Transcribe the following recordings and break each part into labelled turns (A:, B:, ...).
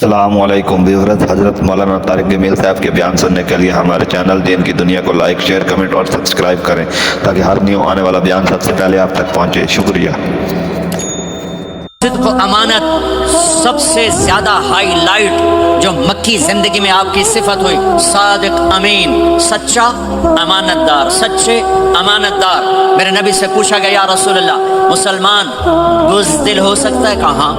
A: السلام علیکم ویورز، حضرت مولانا طارق جمیل صاحب کے بیان سننے کے لیے ہمارے چینل دین کی دنیا کو لائک، شیئر، کمنٹ اور سبسکرائب کریں تاکہ ہر نیو آنے والا بیان سب سے پہلے آپ تک پہنچے۔ شکریہ۔
B: صدق و امانت سب سے زیادہ ہائی لائٹ جو مکی زندگی میں آپ کی صفت ہوئی، صادق امین، سچا امانت دار، سچے امانت دار۔ میرے نبی سے پوچھا گیا یا رسول اللہ، مسلمان بزدل ہو سکتا ہے؟ کہاں؟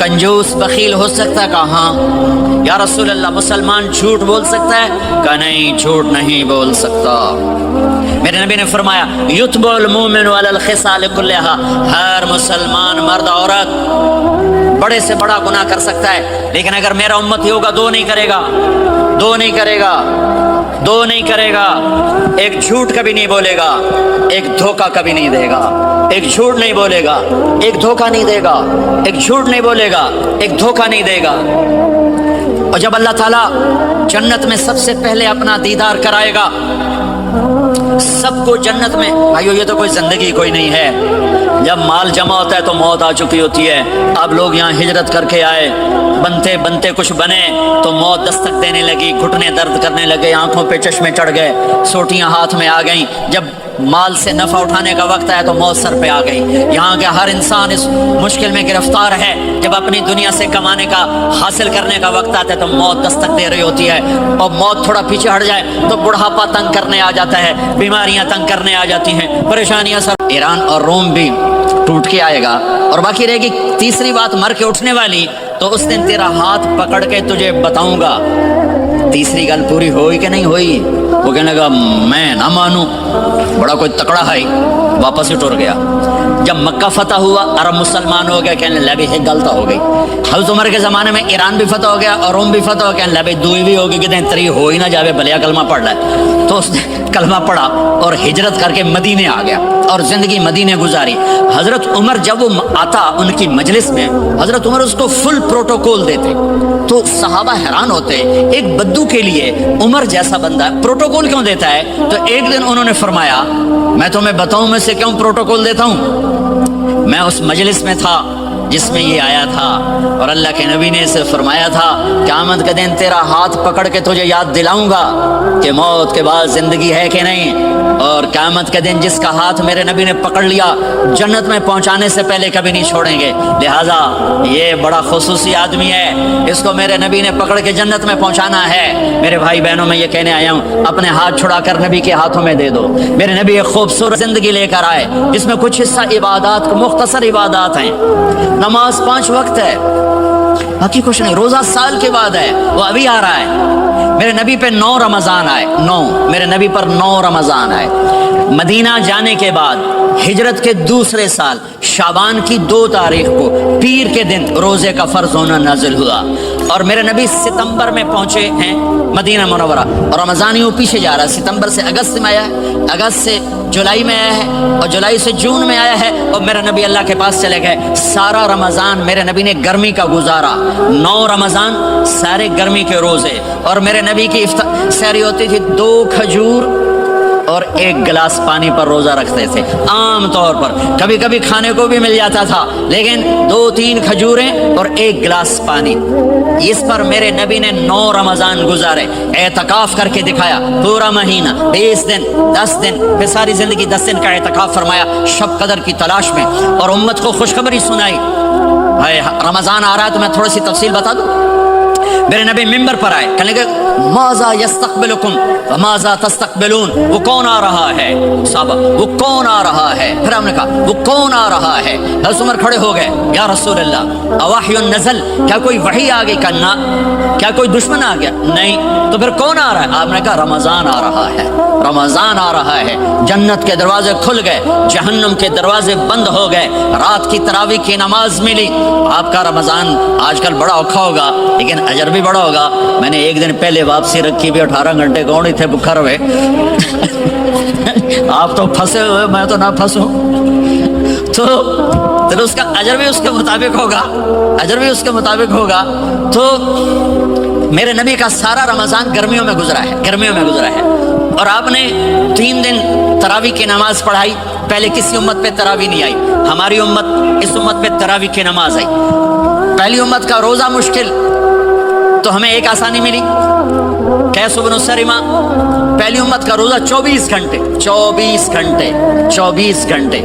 B: کنجوس بخیل ہو سکتا ہے؟ کہاں؟ یا رسول اللہ مسلمان جھوٹ بول سکتا ہے؟ کہ نہیں، جھوٹ نہیں بول سکتا۔ میرے نبی نے فرمایا یتبع المؤمن علی الخصال کلھا، ہر مسلمان مرد عورت بڑے سے بڑا گناہ کر سکتا ہے، لیکن اگر میرا امتی ہوگا دو نہیں کرے گا، دو نہیں کرے گا، دو نہیں کرے گا۔ ایک جھوٹ کبھی نہیں بولے گا، ایک دھوکہ کبھی نہیں دے گا۔ ایک جھوٹ نہیں بولے گا، ایک دھوکہ نہیں دے گا۔ ایک جھوٹ نہیں بولے گا، ایک دھوکہ نہیں دے گا۔ اور جب اللہ تعالیٰ جنت میں سب سے پہلے اپنا دیدار کرائے گا سب کو جنت میں، بھائیو یہ تو کوئی زندگی کوئی نہیں ہے۔ جب مال جمع ہوتا ہے تو موت آ چکی ہوتی ہے۔ اب لوگ یہاں ہجرت کر کے آئے، بنتے بنتے کچھ بنے تو موت دستک دینے لگی، گھٹنے درد کرنے لگے، آنکھوں پہ چشمے چڑھ گئے، سوٹیاں ہاتھ میں آ گئیں۔ جب مال سے نفع اٹھانے کا وقت آیا تو موت سر پہ آ گئی۔ یہاں کے ہر انسان اس مشکل میں گرفتار ہے۔ جب اپنی دنیا سے کمانے کا، حاصل کرنے کا وقت آتا ہے تو موت دستک دے رہی ہوتی ہے، اور موت تھوڑا پیچھے ہٹ جائے تو بڑھاپا تنگ کرنے آ جاتا ہے، بیماریاں تنگ کرنے آ جاتی ہیں، پریشانیاں سر۔ ایران اور روم بھی ٹوٹ کے آئے گا، اور باقی رہے گی تیسری بات مر کے اٹھنے والی، تو اس دن تیرا ہاتھ پکڑ کے تجھے بتاؤں گا۔ تیسری گل پوری ہوئی کہ نہیں ہوئی؟ وہ کہنے لگا میں نہ مانوں، بڑا کوئی تکڑا ہے، واپس ہی ٹر گیا۔ جب مکہ فتح ہوا، عرب مسلمان ہو گیا، کہنے لگے یہ غلط ہو گئی۔ حضرت عمر کے زمانے میں ایران بھی فتح ہو گیا اور روم بھی فتح ہو گیا، کہنے لگے دوئی بھی ہوگی، کہتے ہیں تری ہو ہی نہ جاوے، بھلیا کلمہ پڑھ رہا ہے۔ تو اس نے کلمہ پڑھا اور ہجرت کر کے مدینے آ گیا اور زندگی مدینے گزاری۔ حضرت عمر جب وہ آتا ان کی مجلس میں، حضرت عمر اس کو فل پروٹوکول دیتے تو صحابہ حیران ہوتے، ایک بدو کے لیے عمر جیسا بندہ پروٹوکول کیوں دیتا ہے؟ تو ایک دن انہوں نے فرمایا میں تمہیں بتاؤں میں سے کیوں پروٹوکول دیتا ہوں؟ میں اس مجلس میں تھا جس میں یہ آیا تھا، اور اللہ کے نبی نے اسے فرمایا تھا قیامت کے دن تیرا ہاتھ پکڑ کے تجھے یاد دلاؤں گا کہ موت کے بعد زندگی ہے کہ نہیں، اور قیامت کے دن جس کا ہاتھ میرے نبی نے پکڑ لیا جنت میں پہنچانے سے پہلے کبھی نہیں چھوڑیں گے۔ لہٰذا یہ بڑا خصوصی آدمی ہے، اس کو میرے نبی نے پکڑ کے جنت میں پہنچانا ہے۔ میرے بھائی بہنوں میں یہ کہنے آیا ہوں، اپنے ہاتھ چھڑا کر نبی کے ہاتھوں میں دے دو۔ میرے نبی ایک خوبصورت زندگی لے کر آئے جس میں کچھ حصہ عبادات، مختصر عبادات ہیں، نماز 5 وقت ہے، باقی کچھ نہیں، روزہ سال کے بعد ہے، وہ ابھی آ رہا ہے۔ میرے نبی پہ 9 رمضان آئے، 9 میرے نبی پر 9 رمضان آئے۔ مدینہ جانے کے بعد ہجرت کے دوسرے سال شعبان کی 2 تاریخ کو پیر کے دن روزے کا فرض ہونا نازل ہوا، اور میرے نبی ستمبر میں پہنچے ہیں مدینہ منورہ، اور رمضان یوں پیچھے جا رہا ہے، ستمبر سے اگست میں آیا ہے، اگست سے جولائی میں آیا ہے، اور جولائی سے جون میں آیا ہے، اور میرے نبی اللہ کے پاس چلے گئے۔ سارا رمضان میرے نبی نے گرمی کا گزارا، 9 رمضان سارے گرمی کے روزے، اور میرے نبی کی سحری ہوتی تھی 2 کھجور اور 1 گلاس پانی پر روزہ رکھتے تھے عام طور پر، کبھی کبھی کھانے کو بھی مل جاتا تھا، لیکن 2-3 کھجوریں اور 1 گلاس پانی، اس پر میرے نبی نے 9 رمضان گزارے، اعتکاف کر کے دکھایا، پورا مہینہ 20 دن 10 دن، پھر ساری زندگی 10 دن کا اعتکاف فرمایا شب قدر کی تلاش میں، اور امت کو خوشخبری سنائی۔ رمضان آ رہا ہے تو میں تھوڑی سی تفصیل بتا دوں۔ میرے نبی ممبر پر آئے، کہنے لگے ماذا یستقبلکم وماذا تستقبلون، وہ کون آ رہا ہے؟ صحابہ وہ کون آ رہا ہے؟ پھر ہم نے کہا وہ کون آ رہا ہے؟ حضرت عمر کھڑے ہو گئے، یا رسول اللہ اواحی نزل، کیا کوئی وحی آ گئی؟ کہنا کیا کوئی دشمن آ گیا؟ نہیں۔ تو پھر کون آ رہا ہے؟ آپ نے کہا رمضان آ رہا ہے، رمضان آ رہا ہے۔ جنت کے دروازے کھل گئے، جہنم کے دروازے بند ہو گئے، رات کی تراویح کی نماز ملی۔ آپ کا رمضان آج کل بڑا اوکھا ہوگا لیکن اجر بھی بڑا ہوگا۔ میں نے ایک دن پہلے واپسی رکھی بھی، 18 گھنٹے کون ہی تھے بکھر ہوئے آپ تو پھنسے ہوئے، میں تو نہ پھنسوں، تو اس کا اجر بھی اس کے مطابق ہوگا، اجر بھی اس کے مطابق ہوگا۔ تو میرے نبی کا سارا رمضان گرمیوں میں گزرا ہے، گرمیوں میں گزرا ہے، اور آپ نے 3 دن تراویح کی نماز پڑھائی، پہلے کسی امت پہ تراوی نہیں آئی، ہماری امت، اس امت پہ تراوی کی نماز آئی۔ پہلی امت کا روزہ مشکل تو ہمیں ایک آسانی ملی، قیس بن سرمہ، پہلی امت کا روزہ 24 گھنٹے 24 گھنٹے 24 گھنٹے،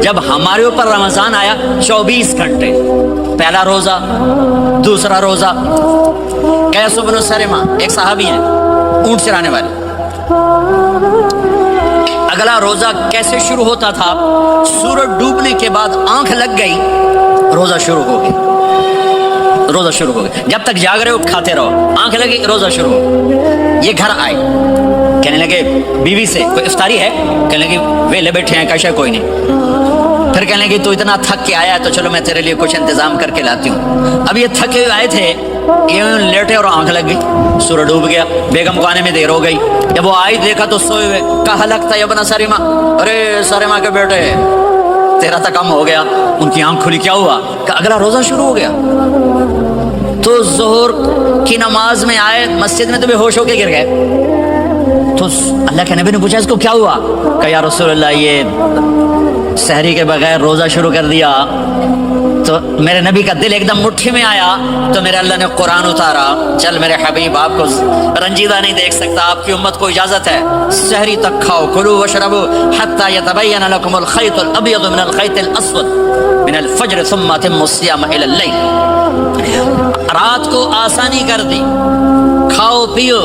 B: جب ہمارے اوپر رمضان آیا 24 گھنٹے، پہلا روزہ، دوسرا روزہ۔ قیس بن سرمہ ایک صحابی ہیں، اونٹ چرانے والے۔ اگلا روزہ کیسے شروع ہوتا تھا؟ سورج ڈوبنے کے بعد آنکھ لگ گئی، روزہ شروع ہو گئی، روزہ شروع ہو گیا، جب تک جاگ رہے ہو کھاتے رہو، آنکھ لگی روزہ شروع ہو۔ یہ گھر آئے، کہنے لگے بیوی سے کوئی افطاری ہے؟ کہنے لگے ویلے بیٹھے ہیں، کیسا کوئی نہیں۔ پھر کہنے لگے تو اتنا تھک کے آیا ہے تو چلو میں تیرے لیے کچھ انتظام کر کے لاتی ہوں۔ اب یہ تھکے آئے تھے، یہ لیٹے اور آنکھ لگ گئی، سورج ڈوب گیا، بیگم کو آنے میں دیر ہو گئی۔ جب وہ آئی دیکھا تو سوئے ہوئے، کہا لگتا ہے ابن سرمہ، ارے سرمہ کے بیٹے تیرا تو کم ہو گیا۔ ان کی آنکھ کھلی، کیا ہوا؟ کہ اگلا روزہ شروع ہو گیا۔ تو ظہر کی نماز میں آئے، مسجد میں تو بے ہوش ہو کے گر گئے۔ تو اللہ کے نبی نے پوچھا اس کو کیا ہوا؟ کہ یا رسول اللہ یہ سحری کے بغیر روزہ شروع کر دیا۔ تو میرے نبی کا دل ایک دم مٹھی میں آیا، تو میرے اللہ نے قرآن اتارا، چل میرے حبیب آپ کو رنجیدہ نہیں دیکھ سکتا، آپ کی امت کو اجازت ہے سحری تک کھاؤ، کلوا واشربوا حتی یتبین لکم الخیط الابیض من الخیط الاسود من الفجر ثم اتموا الصیام الی اللیل۔ رات کو آسانی کر دی، کھاؤ پیو۔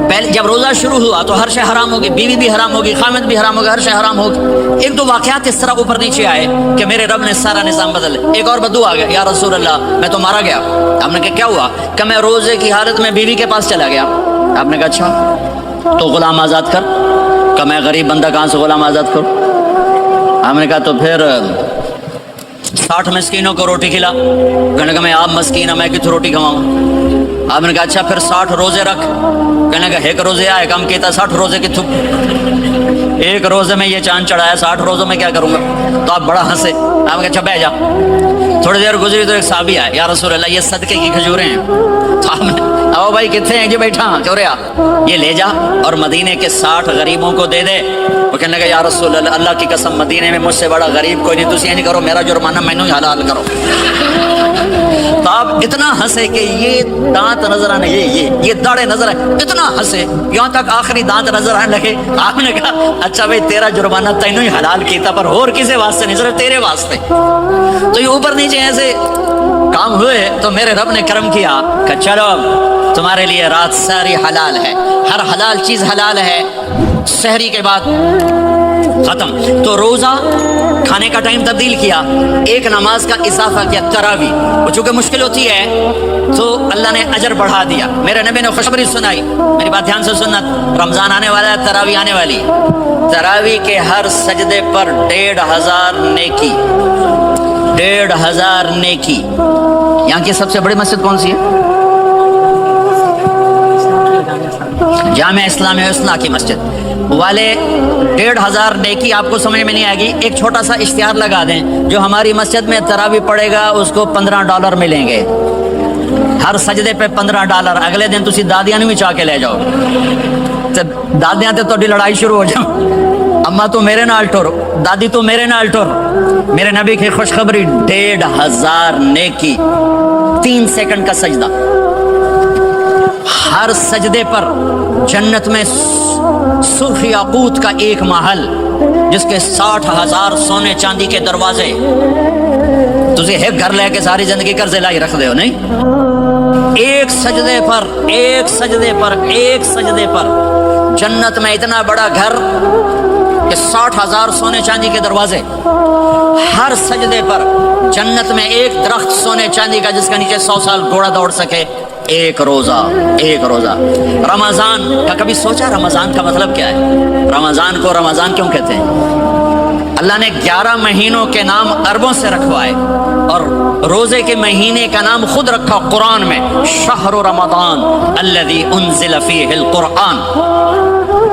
B: پہلے جب روزہ شروع ہوا تو ہر شے حرام ہوگی، بیوی بھی حرام ہوگی، خامد بھی حرام ہوگا، ہر شے حرام ہوگی۔ ایک دو واقعات اس طرح اوپر نیچے آئے کہ میرے رب نے سارا نظام بدل۔ ایک اور بدو آ گیا، یا رسول اللہ میں تو مارا گیا۔ آپ نے کہا کیا ہوا؟ کہ میں روزے کی حالت میں بیوی کے پاس چلا گیا۔ آپ نے کہا اچھا تو غلام آزاد کر۔ کہ میں غریب بندہ کہاں سے غلام آزاد کروں؟ آپ نے کہا تو پھر 60 مسکینوں کو روٹی کھلا۔ کہنے لگا میں آپ مسکین ہوں، میں کتوں روٹی کھواؤں؟ آپ نے کہا اچھا پھر 60 روزے رکھ۔ کہنے لگا ایک روزے آئے کم کیتا، 60 روزے کتوں؟ ایک روزے میں یہ چاند چڑھایا، 60 روزوں میں کیا کروں گا؟ تو آپ بڑا ہنسے۔ آپ نے کہا اچھا بیٹھ جا۔ تھوڑی دیر گزری تو ایک صحابی آئے، یا رسول اللہ یہ صدقے کی کھجوریں ہیں۔ تو آپ نے او بھائی کتنے ہیں؟ جی بیٹھا چوریا، یہ لے جا اور مدینے کے 60 غریبوں کو دے دے۔ وہ کہنے لگا یا رسول اللہ اللہ کی قسم مدینے میں مجھ سے بڑا غریب کوئی نہیں، تسی یہ نہیں کرو، میرا جرمانہ مینوں ہی حلال کرو۔ تو آپ اتنا ہنسے کہ یہ دانت نظر آنے، یہ داڑھیں نظر آئے، اتنا ہنسے یہاں تک آخری دانت نظر آنے لگے۔ آپ نے کہا اچھا بھائی تیرا جرمانہ تینوں ہی حلال کیتا، پر اور کسی واسطے نہیں، صرف تیرے واسطے۔ تو یہ اوپر نیچے ایسے کام ہوئے تو میرے رب نے کرم کیا کہ چلو تمہارے لیے رات ساری حلال ہے، ہر حلال چیز حلال ہے۔ سحری کے بعد ختم، تو روزہ کھانے کا ٹائم تبدیل کیا، ایک نماز کا اضافہ کیا، تراوی، وہ چونکہ مشکل ہوتی ہے تو اللہ نے اجر بڑھا دیا۔ میرے نبی نے خوشخبری سنائی، میری بات دھیان سے سننا، رمضان آنے والا ہے، تراوی آنے والی، تراوی کے ہر سجدے پر 1500 نیکی، 1500 نیکی۔ یہاں کی سب سے بڑی مسجد کون سی ہے؟ جامع اسلامیہ حسنہ کی مسجد والے 1500 نیکی آپ کو سمجھ میں نہیں آئے گی۔ ایک چھوٹا سا اشتہار لگا دیں، جو ہماری مسجد میں تراوی پڑے گا اس کو $15 ملیں گے، ہر سجدے پہ $15۔ اگلے دن تسی دادیاں نہیں چاہ کے لے جاؤ، دادیاں تے تھوڑی لڑائی شروع ہو جاؤ، اما تو میرے نال ٹر، دادی تو میرے نال ٹر۔ میرے نبی کی خوشخبری 1500 نیکی، 3 سیکنڈ کا سجدہ، ہر سجدے پر جنت میں سرخ یاقوت کا ایک محل جس کے 60,000 سونے چاندی کے دروازے۔ تجھے ایک گھر لے کے ساری زندگی قرضے لائی رکھ دے ہو نہیں؟ ایک سجدے پر، ایک سجدے پر، ایک سجدے پر جنت میں اتنا بڑا گھر کہ 60,000 سونے چاندی کے دروازے، ہر سجدے پر جنت میں ایک درخت سونے چاندی کا جس کے نیچے 100 سال گھوڑا دوڑ سکے۔ ایک روزہ، ایک روزہ۔ رمضان کا کبھی سوچا رمضان کا مطلب کیا ہے؟ رمضان کو رمضان کیوں کہتے ہیں؟ اللہ نے 11 مہینوں کے نام عربوں سے رکھوائے اور روزے کے مہینے کا نام خود رکھا قرآن میں، شہر رمضان الذی انزل فیہ القرآن۔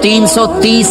B: 330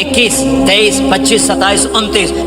B: 21, 23, 25, 27, 29,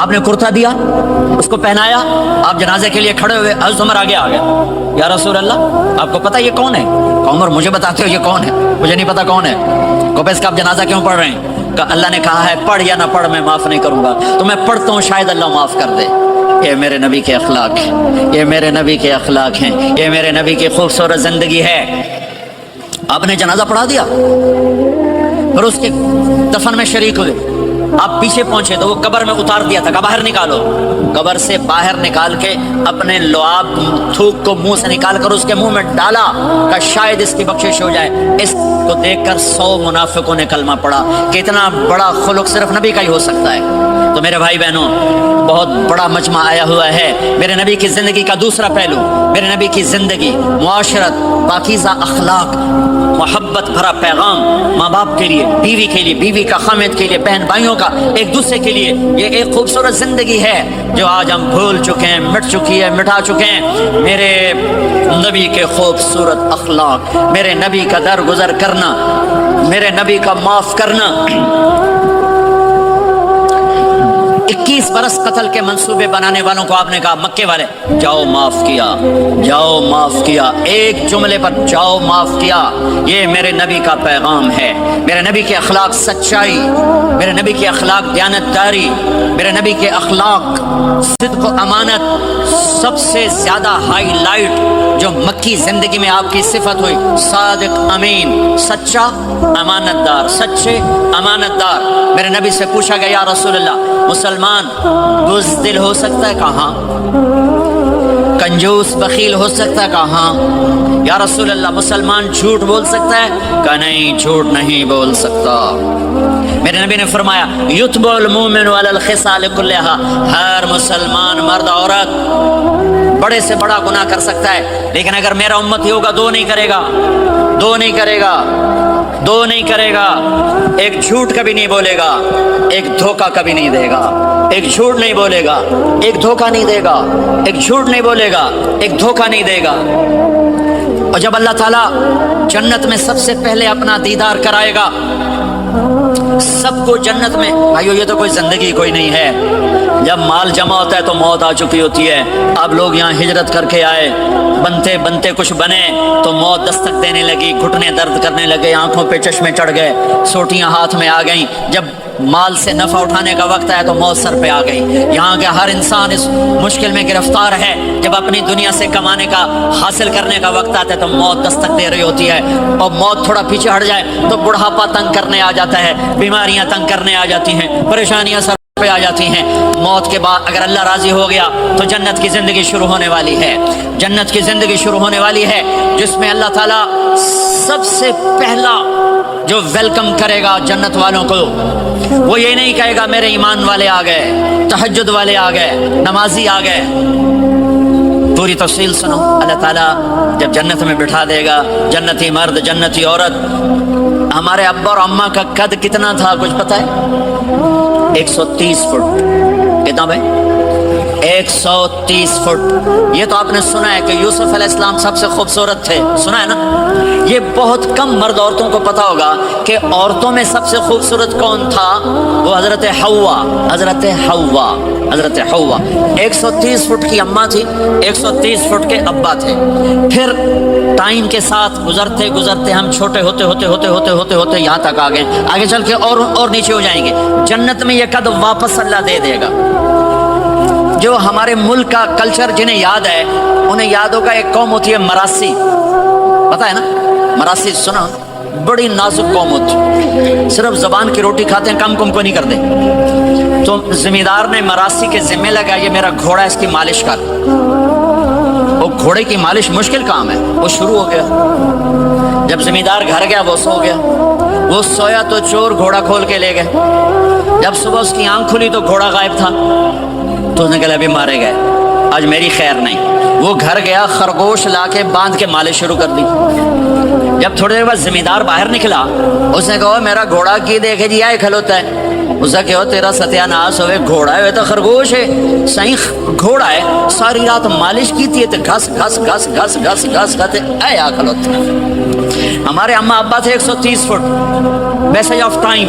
B: آپ نے کرتا دیا، اس کو پہنایا، آپ جنازے کے لیے کھڑے ہوئے، حضرت عمر آگے آ گیا، یا رسول اللہ آپ کو پتہ یہ کون ہے؟ کہ عمر مجھے بتاتے ہو یہ کون ہے؟ مجھے نہیں پتا کون ہے۔ کہ اس کا آپ جنازہ کیوں پڑھ رہے ہیں؟ کہ اللہ نے کہا ہے پڑھ یا نہ پڑھ میں معاف نہیں کروں گا، تو میں پڑھتا ہوں شاید اللہ معاف کر دے۔ یہ میرے نبی کے اخلاق ہیں، یہ میرے نبی کے اخلاق ہیں، یہ میرے نبی کی خوبصورت زندگی ہے۔ آپ نے جنازہ پڑھا دیا، پھر اس کے دفن میں شریک ہوئے، آپ پیچھے پہنچے تو وہ قبر میں اتار دیا تھا کہ باہر نکالو، قبر سے باہر نکال کے اپنے لعاب تھوک کو منہ سے نکال کر اس کے منہ میں ڈالا کہ شاید اس کی بخشش ہو جائے۔ اس کو دیکھ کر 100 منافقوں نے کلمہ پڑھا کہ اتنا بڑا خلق صرف نبی کا ہی ہو سکتا ہے۔ تو میرے بھائی بہنوں، بہت بڑا مجمع آیا ہوا ہے۔ میرے نبی کی زندگی کا دوسرا پہلو، میرے نبی کی زندگی، معاشرت، پاکیزہ اخلاق، محبت بھرا پیغام، ماں باپ کے لیے، بیوی کے لیے، بیوی کا خامد کے لیے، بہن بھائیوں کا ایک دوسرے کے لیے، یہ ایک خوبصورت زندگی ہے جو آج ہم بھول چکے ہیں، مٹ چکی ہے، مٹا چکے ہیں۔ میرے نبی کے خوبصورت اخلاق، میرے نبی کا درگزر کرنا، میرے نبی کا معاف کرنا۔ 21 برس قتل کے منصوبے بنانے والوں کو آپ نے کہا مکے والے جاؤ معاف کیا، جاؤ معاف کیا، ایک جملے پر جاؤ معاف کیا۔ یہ میرے نبی کا پیغام ہے۔ میرے نبی کے اخلاق سچائی، میرے نبی کے اخلاق دیانتداری، میرے نبی کے اخلاق صدق و امانت، سب سے زیادہ ہائی لائٹ جو مکی زندگی میں آپ کی صفت ہوئی، صادق امین، سچا امانت دار، سچے امانت دار۔ میرے نبی سے پوچھا گیا یا رسول اللہ مسلمان بزدل ہو سکتا ہے؟ کہاں؟ کنجوس بخیل ہو سکتا ہے؟ کہاں؟ یا رسول اللہ مسلمان جھوٹ بول سکتا ہے؟ کہ نہیں، جھوٹ نہیں بول سکتا۔ میرے نبی نے فرمایا یتبع المؤمن علی الخصال کلھا، ہر مسلمان مرد عورت بڑے سے بڑا گناہ کر سکتا ہے، لیکن اگر میرا امتی ہوگا دو نہیں کرے گا، دو نہیں کرے گا، دو نہیں کرے گا۔ ایک جھوٹ کبھی نہیں بولے گا، ایک دھوکہ کبھی نہیں دے گا۔ ایک جھوٹ نہیں بولے گا، ایک دھوکہ نہیں دے گا، ایک جھوٹ نہیں بولے گا، ایک دھوکہ نہیں دے گا۔ اور جب اللہ تعالیٰ جنت میں سب سے پہلے اپنا دیدار کرائے گا سب کو جنت میں، بھائیو یہ تو کوئی زندگی کوئی نہیں ہے۔ جب مال جمع ہوتا ہے تو موت آ چکی ہوتی ہے۔ اب لوگ یہاں ہجرت کر کے آئے، بنتے بنتے کچھ بنے تو موت دستک دینے لگی، گھٹنے درد کرنے لگے، آنکھوں پہ چشمے چڑھ گئے، سوٹیاں ہاتھ میں آ گئیں۔ جب مال سے نفع اٹھانے کا وقت آیا تو موت سر پہ آ گئی۔ یہاں کے ہر انسان اس مشکل میں گرفتار ہے، جب اپنی دنیا سے کمانے کا، حاصل کرنے کا وقت آتا ہے تو موت دستک دے رہی ہوتی ہے۔ اور موت تھوڑا پیچھے ہٹ جائے تو بڑھاپا تنگ کرنے آ جاتا ہے، بیماریاں تنگ کرنے آ جاتی ہیں، پریشانیاں سر پہ آ جاتی ہیں۔ موت کے بعد اگر اللہ راضی ہو گیا تو جنت کی زندگی شروع ہونے والی ہے، جنت کی زندگی شروع ہونے والی ہے، جس میں اللہ تعالیٰ سب سے پہلا جو ویلکم کرے گا جنت والوں کو، وہ یہ نہیں کہے گا میرے ایمان والے آ گئے، تہجد والے آ گئے، نمازی آ گئے۔ پوری تفصیل سنو۔ اللہ تعالیٰ جب جنت میں بٹھا دے گا جنتی مرد، جنتی عورت۔ ہمارے ابا اور اماں کا قد کتنا تھا کچھ پتہ ہے؟ 130 فٹ۔ کتنا بھائی؟ 130 فٹ۔ یہ تو آپ نے سنا ہے کہ یوسف علیہ السلام سب سے خوبصورت تھے، سنا ہے نا؟ یہ بہت کم مرد عورتوں کو پتا ہوگا کہ عورتوں میں سب سے خوبصورت کون تھا؟ وہ حضرت حوا، حضرت حوا، حضرت حوا۔ 130 فٹ کی اماں تھی، 130 فٹ کے ابا تھے۔ پھر ٹائم کے ساتھ گزرتے گزرتے ہم چھوٹے ہوتے ہوتے ہوتے ہوتے ہوتے ہوتے یہاں تک آ گئے، آگے چل کے اور نیچے ہو جائیں گے۔ جنت میں یہ قد واپس اللہ دے دے گا۔ جو ہمارے ملک کا کلچر جنہیں یاد ہے انہیں یاد ہوگا ایک قوم ہوتی ہے مراسی، پتہ ہے نا؟ مراسی سنا؟ بڑی نازک قوم ہوتی، صرف زبان کی روٹی کھاتے ہیں، کام کم کو نہیں کرتے۔ تو زمیندار نے مراسی کے ذمہ لگا یہ میرا گھوڑا، اس کی مالش کر۔ وہ گھوڑے کی مالش مشکل کام ہے، وہ شروع ہو گیا۔ جب زمیندار گھر گیا وہ سو گیا، وہ سویا تو چور گھوڑا کھول کے لے گئے۔ جب صبح اس کی آنکھ کھلی تو گھوڑا غائب تھا، تو اس نے کہا ابھی مارے گئے، آج میری خیر نہیں۔ وہ گھر گیا، خرگوش لا کے باندھ کے مالش شروع کر دی۔ جب تھوڑی دیر بعد زمیندار باہر نکلا، اس نے کہا میرا گھوڑا کی دیکھے جی آئے کھلوتا ہے۔ اس نے کہا تیرا ستیہ ناس ہوئے، گھوڑا ہے تو خرگوش ہے، صحیح گھوڑا ہے، ساری رات مالش کی تھی تو گھس گھس گھس گھس گھس گھس کھاتے اے آ کھلوتا۔ ہمارے اماں ابا تھے 130 فٹ، میسج آف ٹائم۔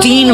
B: 3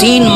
B: 3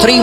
B: 3